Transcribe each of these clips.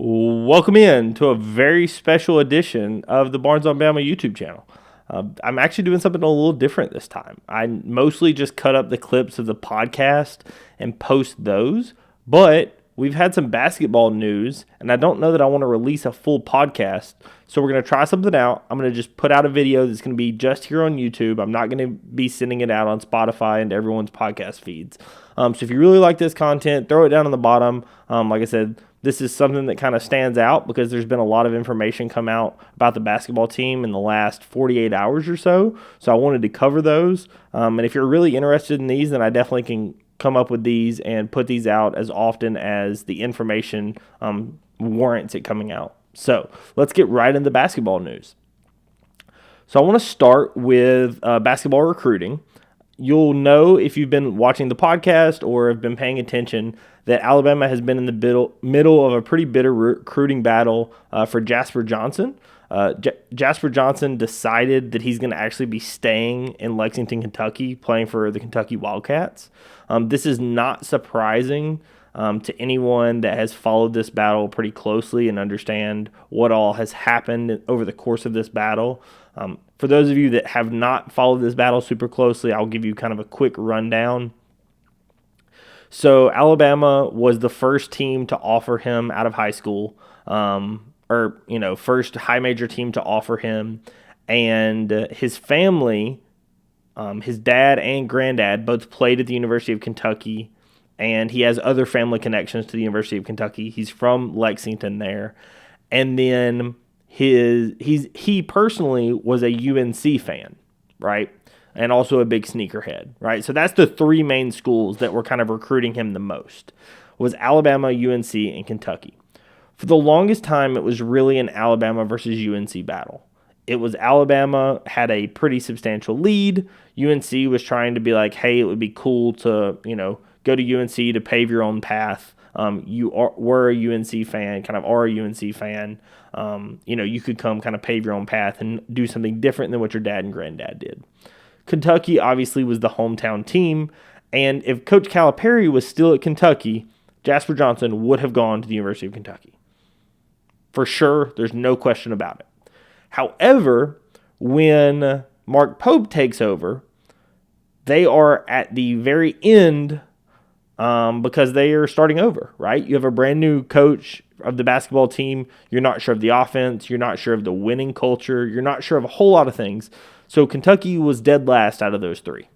Welcome in to a very special edition of the Barnes on Bama YouTube channel. I'm actually doing something a little different this time. I mostly just cut up the clips of the podcast and post those, but we've had some basketball news, and I don't know that I want to release a full podcast, so we're going to try something out. I'm going to just put out a video that's going to be just here on YouTube. I'm not going to be sending it out on Spotify and everyone's podcast feeds. So if you really like this content, throw it down on the bottom. Like I said, this is something that kind of stands out because there's been a lot of information come out about the basketball team in the last 48 hours or so. So I wanted to cover those. And if you're really interested in these, then I definitely can come up with these and put these out as often as the information warrants it coming out. So let's get right into basketball news. So I want to start with basketball recruiting. You'll know if you've been watching the podcast or have been paying attention that Alabama has been in the middle of a pretty bitter recruiting battle for Jasper Johnson. Jasper Johnson decided that he's going to actually be staying in Lexington, Kentucky, playing for the Kentucky Wildcats. This is not surprising to anyone that has followed this battle pretty closely and understand what all has happened over the course of this battle. For those of you that have not followed this battle super closely, I'll give you kind of a quick rundown. So Alabama was the first team to offer him out of high school, first high major team to offer him. And his family, his dad and granddad, both played at the University of Kentucky, and he has other family connections to the University of Kentucky. He's from Lexington there. And then he personally was a UNC fan, right? And also a big sneakerhead, right? So that's the three main schools that were kind of recruiting him the most, was Alabama, UNC, and Kentucky. For the longest time, it was really an Alabama versus UNC battle. It was Alabama had a pretty substantial lead. UNC was trying to be like, hey, it would be cool to, go to UNC to pave your own path. Were a UNC fan, kind of are a UNC fan. You could come kind of pave your own path and do something different than what your dad and granddad did. Kentucky obviously was the hometown team, and if Coach Calipari was still at Kentucky, Jasper Johnson would have gone to the University of Kentucky. For sure, there's no question about it. However, when Mark Pope takes over, they are at the very end because they are starting over, right? You have a brand new coach of the basketball team. You're not sure of the offense. You're not sure of the winning culture. You're not sure of a whole lot of things. So Kentucky was dead last out of those three.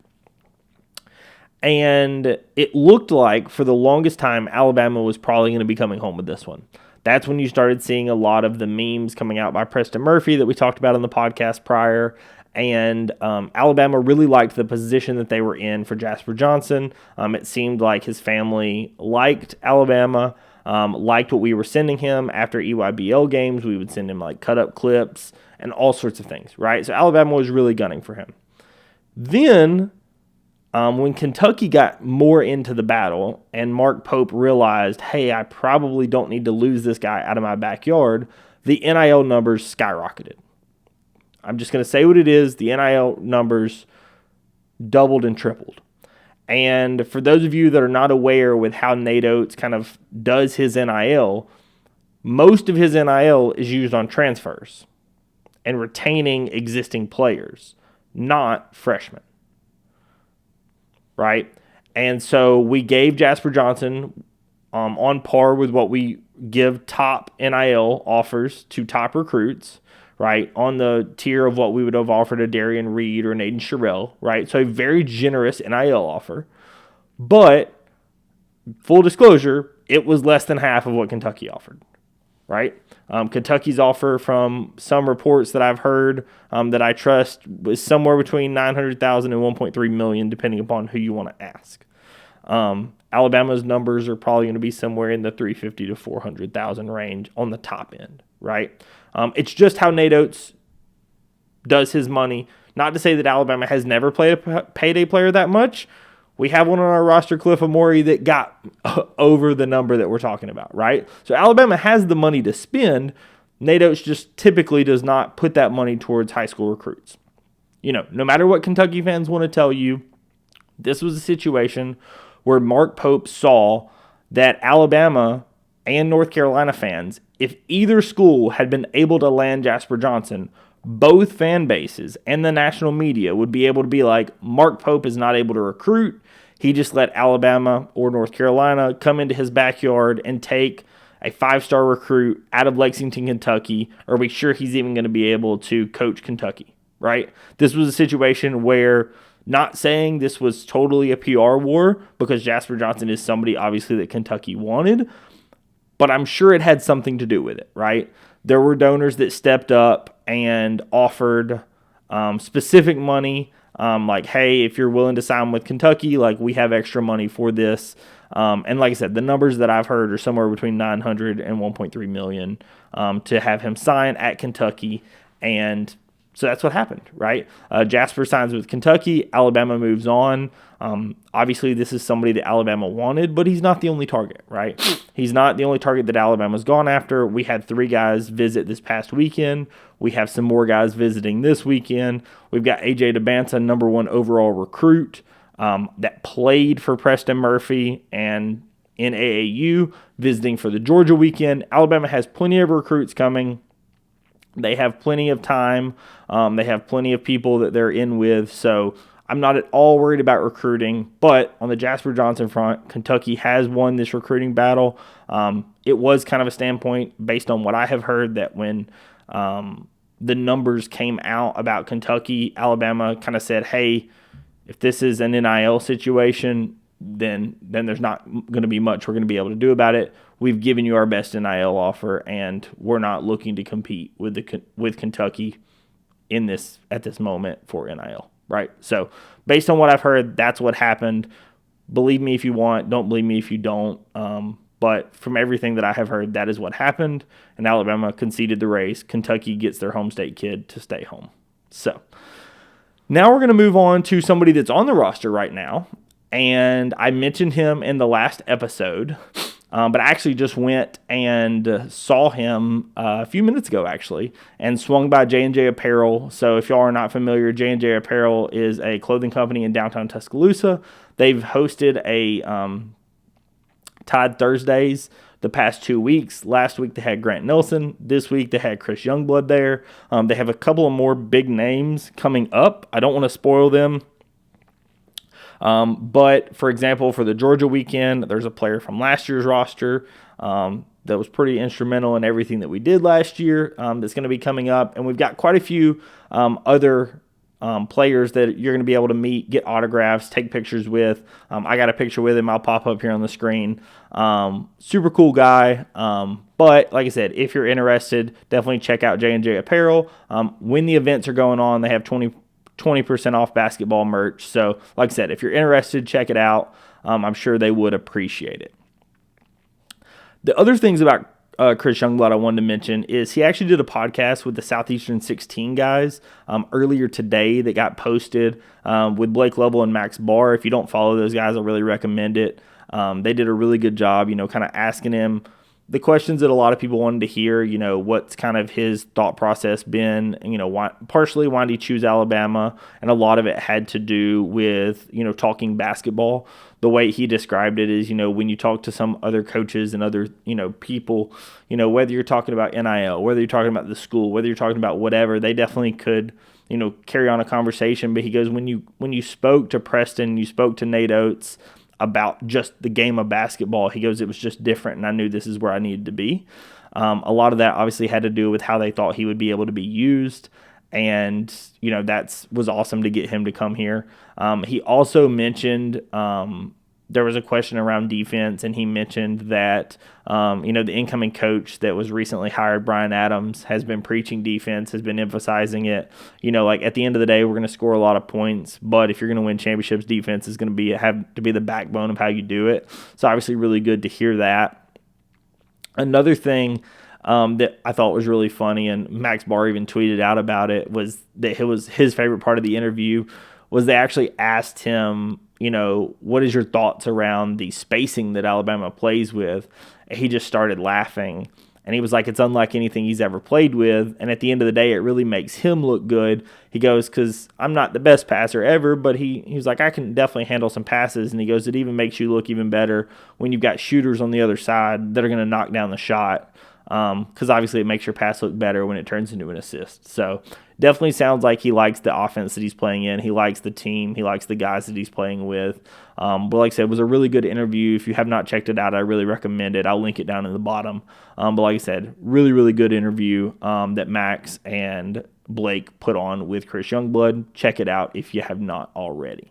And it looked like for the longest time, Alabama was probably going to be coming home with this one. That's when you started seeing a lot of the memes coming out by Preston Murphy that we talked about on the podcast prior. And Alabama really liked the position that they were in for Jasper Johnson. It seemed like his family liked Alabama, liked what we were sending him. After EYBL games, we would send him like cut-up clips and all sorts of things, right? So Alabama was really gunning for him. Then, when Kentucky got more into the battle and Mark Pope realized, hey, I probably don't need to lose this guy out of my backyard, the NIL numbers skyrocketed. I'm just going to say what it is. The NIL numbers doubled and tripled. And for those of you that are not aware with how Nate Oates kind of does his NIL, most of his NIL is used on transfers and retaining existing players, not freshmen. Right? And so we gave Jasper Johnson on par with what we give top NIL offers to top recruits, right, on the tier of what we would have offered a Darian Reed or an Aiden Sherrill, right? So a very generous NIL offer. But, full disclosure, it was less than half of what Kentucky offered, right? Kentucky's offer from some reports that I've heard that I trust was somewhere between $900,000 and $1.3 million, depending upon who you want to ask. Alabama's numbers are probably going to be somewhere in the $350,000 to $400,000 range on the top end, right? It's just how Nate Oates does his money. Not to say that Alabama has never played a payday player that much. We have one on our roster, Cliff Amore, that got over the number that we're talking about, right? So Alabama has the money to spend. Nate Oates just typically does not put that money towards high school recruits. No matter what Kentucky fans want to tell you, this was a situation where Mark Pope saw that Alabama and North Carolina fans, if either school had been able to land Jasper Johnson, both fan bases and the national media would be able to be like, Mark Pope is not able to recruit. He just let Alabama or North Carolina come into his backyard and take a 5-star recruit out of Lexington, Kentucky. Are we sure he's even going to be able to coach Kentucky, right? This was a situation where, not saying this was totally a PR war, because Jasper Johnson is somebody obviously that Kentucky wanted, but I'm sure it had something to do with it, right? There were donors that stepped up and offered specific money, like, hey, if you're willing to sign with Kentucky, like, we have extra money for this. And like I said, the numbers that I've heard are somewhere between 900 and 1.3 million to have him sign at Kentucky. And so that's what happened, right? Jasper signs with Kentucky. Alabama moves on. Obviously, this is somebody that Alabama wanted, but he's not the only target, right? He's not the only target that Alabama's gone after. We had 3 guys visit this past weekend. We have some more guys visiting this weekend. We've got A.J. DeBanza, number 1 overall recruit, that played for Preston Murphy and in AAU, visiting for the Georgia weekend. Alabama has plenty of recruits coming. They have plenty of time. They have plenty of people that they're in with. So I'm not at all worried about recruiting. But on the Jasper Johnson front, Kentucky has won this recruiting battle. It was kind of a standpoint based on what I have heard that when the numbers came out about Kentucky, Alabama kind of said, hey, if this is an NIL situation, then there's not going to be much we're going to be able to do about it. We've given you our best NIL offer, and we're not looking to compete with Kentucky at this moment for NIL, right? So based on what I've heard, that's what happened. Believe me if you want, don't believe me if you don't. But from everything that I have heard, that is what happened, and Alabama conceded the race. Kentucky gets their home state kid to stay home. So now we're going to move on to somebody that's on the roster right now, and I mentioned him in the last episode, but I actually just went and saw him a few minutes ago, actually, and swung by J&J Apparel. So if y'all are not familiar, J&J Apparel is a clothing company in downtown Tuscaloosa. They've hosted a Tide Thursdays the past 2 weeks. Last week they had Grant Nelson. This week they had Chris Youngblood there. They have a couple of more big names coming up. I don't want to spoil them. But for example, for the Georgia weekend, there's a player from last year's roster that was pretty instrumental in everything that we did last year that's going to be coming up. And we've got quite a few other players that you're going to be able to meet, get autographs, take pictures with. I got a picture with him. I'll pop up here on the screen. Super cool guy. But like I said, if you're interested, definitely check out J&J Apparel. When the events are going on, they have 20% off basketball merch. So like I said, if you're interested, check it out. I'm sure they would appreciate it. The other things about Chris Youngblood I wanted to mention is he actually did a podcast with the Southeastern 16 guys earlier today that got posted with Blake Lovell and Max Barr. If you don't follow those guys, I really recommend it. They did a really good job, kind of asking him the questions that a lot of people wanted to hear, what's kind of his thought process been, partially why did he choose Alabama, and a lot of it had to do with, talking basketball. The way he described it is, when you talk to some other coaches and other, people, whether you're talking about NIL, whether you're talking about the school, whether you're talking about whatever, they definitely could, carry on a conversation. But he goes, when you spoke to Preston, you spoke to Nate Oates about just the game of basketball, he goes, it was just different, and I knew this is where I needed to be. A lot of that obviously had to do with how they thought he would be able to be used, and that was awesome to get him to come here. He also mentioned there was a question around defense, and he mentioned that the incoming coach that was recently hired, Brian Adams, has been preaching defense, has been emphasizing it. Like at the end of the day, we're going to score a lot of points, but if you're going to win championships, defense is going to have to be the backbone of how you do it. So obviously really good to hear that. Another thing that I thought was really funny, and Max Barr even tweeted out about it, was that it was his favorite part of the interview was they actually asked him, what is your thoughts around the spacing that Alabama plays with? He just started laughing. And he was like, it's unlike anything he's ever played with. And at the end of the day, it really makes him look good. He goes, because I'm not the best passer ever, but he was like, I can definitely handle some passes. And he goes, it even makes you look even better when you've got shooters on the other side that are going to knock down the shot. Because obviously it makes your pass look better when it turns into an assist. So definitely sounds like he likes the offense that he's playing in. He likes the team. He likes the guys that he's playing with. But like I said, it was a really good interview. If you have not checked it out, I really recommend it. I'll link it down in the bottom. But like I said, really, really good interview that Max and Blake put on with Chris Youngblood. Check it out if you have not already.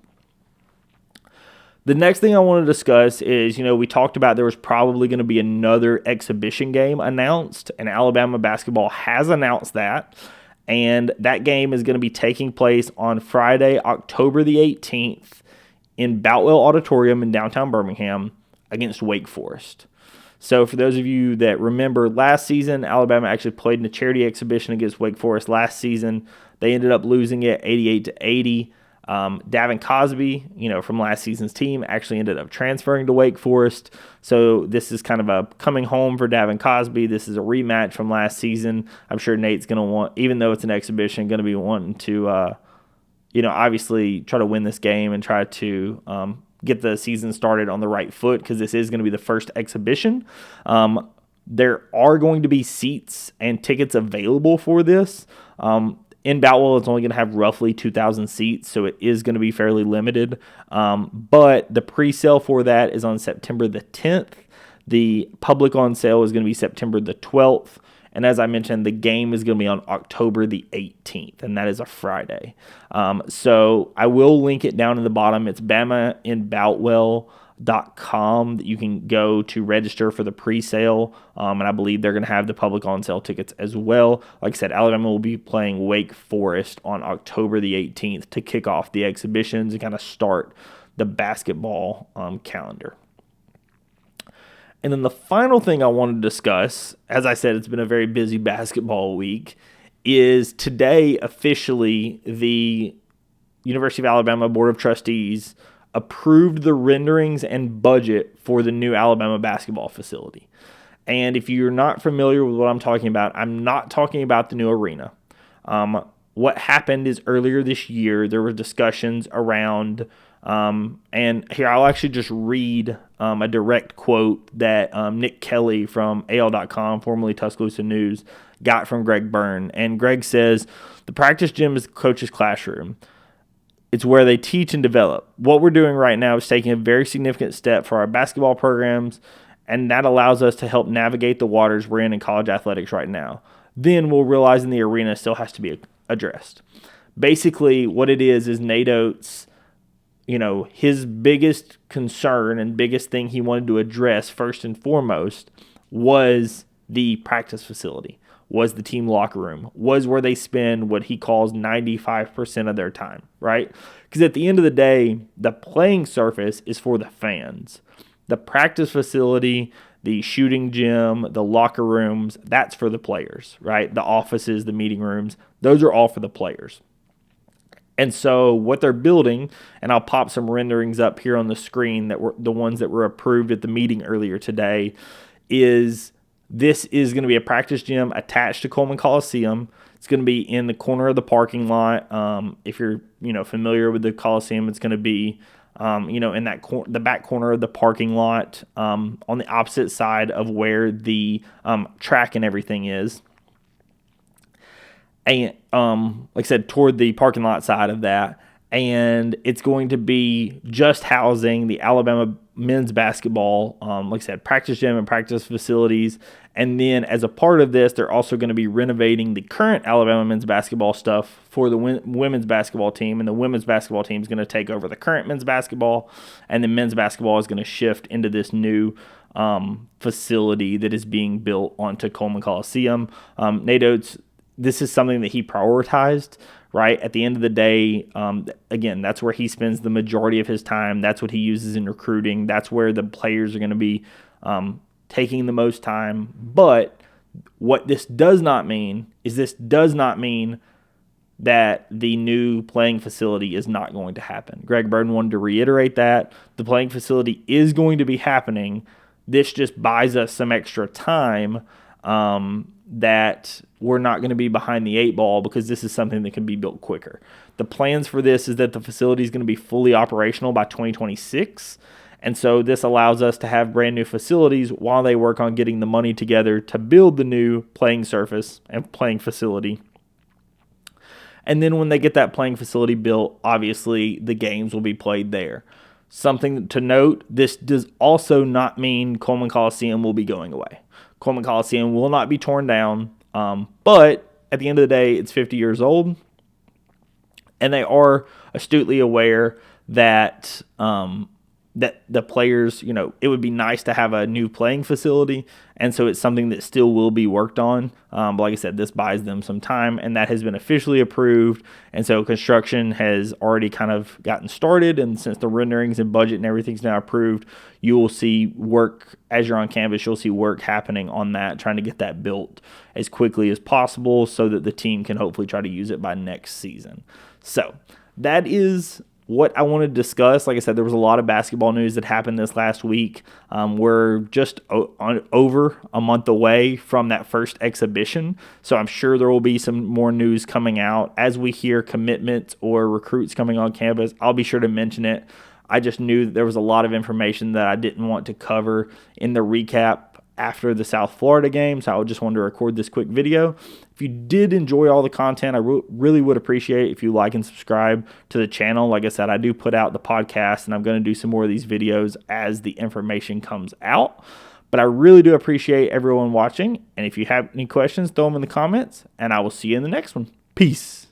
The next thing I want to discuss is, we talked about there was probably going to be another exhibition game announced, and Alabama basketball has announced that. And that game is going to be taking place on Friday, October the 18th in Boutwell Auditorium in downtown Birmingham against Wake Forest. So for those of you that remember last season, Alabama actually played in a charity exhibition against Wake Forest last season. They ended up losing it 88-80. Davin Cosby, from last season's team, actually ended up transferring to Wake Forest. So this is kind of a coming home for Davin Cosby. This is a rematch from last season. I'm sure Nate's going to want, even though it's an exhibition, going to be wanting to, obviously try to win this game and try to get the season started on the right foot, because this is going to be the first exhibition. There are going to be seats and tickets available for this. In Boutwell, it's only going to have roughly 2,000 seats, so it is going to be fairly limited. But the pre-sale for that is on September the 10th. The public on sale is going to be September the 12th. And as I mentioned, the game is going to be on October the 18th, and that is a Friday. So I will link it down in the bottom. It's BamaInBoutwell.com that you can go to register for the pre-sale, and I believe they're going to have the public on sale tickets as well. Like I said, Alabama will be playing Wake Forest on October the 18th to kick off the exhibitions and kind of start the basketball calendar. And then the final thing I want to discuss, as I said, it's been a very busy basketball week, is today officially the University of Alabama Board of Trustees approved the renderings and budget for the new Alabama basketball facility. And if you're not familiar with what I'm talking about, I'm not talking about the new arena. What happened is earlier this year, there were discussions around, and here I'll actually just read a direct quote that Nick Kelly from AL.com, formerly Tuscaloosa News, got from Greg Byrne. And Greg says, the practice gym is the coach's classroom. It's where they teach and develop. What we're doing right now is taking a very significant step for our basketball programs, and that allows us to help navigate the waters we're in college athletics right now. Then we'll realize the arena still has to be addressed. Basically, what it is Nate Oates, his biggest concern and biggest thing he wanted to address first and foremost was the practice facility, was the team locker room, was where they spend what he calls 95% of their time, right? Because at the end of the day, the playing surface is for the fans. The practice facility, the shooting gym, the locker rooms, that's for the players, right? The offices, the meeting rooms, those are all for the players. And so what they're building, and I'll pop some renderings up here on the screen that were the ones that were approved at the meeting earlier today, is this is going to be a practice gym attached to Coleman Coliseum. It's going to be in the corner of the parking lot. If you're familiar with the Coliseum, it's going to be in that the back corner of the parking lot, on the opposite side of where the track and everything is. And like I said, toward the parking lot side of that. And it's going to be just housing the Alabama men's basketball, like I said, practice gym and practice facilities. And then as a part of this, they're also going to be renovating the current Alabama men's basketball stuff for the women's basketball team. And the women's basketball team is going to take over the current men's basketball. And the men's basketball is going to shift into this new facility that is being built onto Coleman Coliseum. Nate Oates, this is something that he prioritized, right? At the end of the day, again, that's where he spends the majority of his time. That's what he uses in recruiting. That's where the players are going to be taking the most time. But what this does not mean is that the new playing facility is not going to happen. Greg Byrne wanted to reiterate that. The playing facility is going to be happening. This just buys us some extra time that we're not going to be behind the 8 ball because this is something that can be built quicker. The plans for this is that the facility is going to be fully operational by 2026. And so this allows us to have brand new facilities while they work on getting the money together to build the new playing surface and playing facility. And then when they get that playing facility built, obviously the games will be played there. Something to note, this does also not mean Coleman Coliseum will be going away. Coleman Coliseum will not be torn down, but at the end of the day, it's 50 years old, and they are astutely aware that that the players, it would be nice to have a new playing facility, and so it's something that still will be worked on. But like I said, this buys them some time, and that has been officially approved, and so construction has already kind of gotten started, and since the renderings and budget and everything's now approved, you will see work, as you're on campus, you'll see work happening on that, trying to get that built as quickly as possible so that the team can hopefully try to use it by next season. So that is what I want to discuss. Like I said, there was a lot of basketball news that happened this last week. We're just over a month away from that first exhibition, so I'm sure there will be some more news coming out. As we hear commitments or recruits coming on campus, I'll be sure to mention it. I just knew that there was a lot of information that I didn't want to cover in the recap after the South Florida game, so I just wanted to record this quick video. If you did enjoy all the content, I really would appreciate if you like and subscribe to the channel. Like I said, I do put out the podcast, and I'm going to do some more of these videos as the information comes out. But I really do appreciate everyone watching, and if you have any questions, throw them in the comments, and I will see you in the next one. Peace.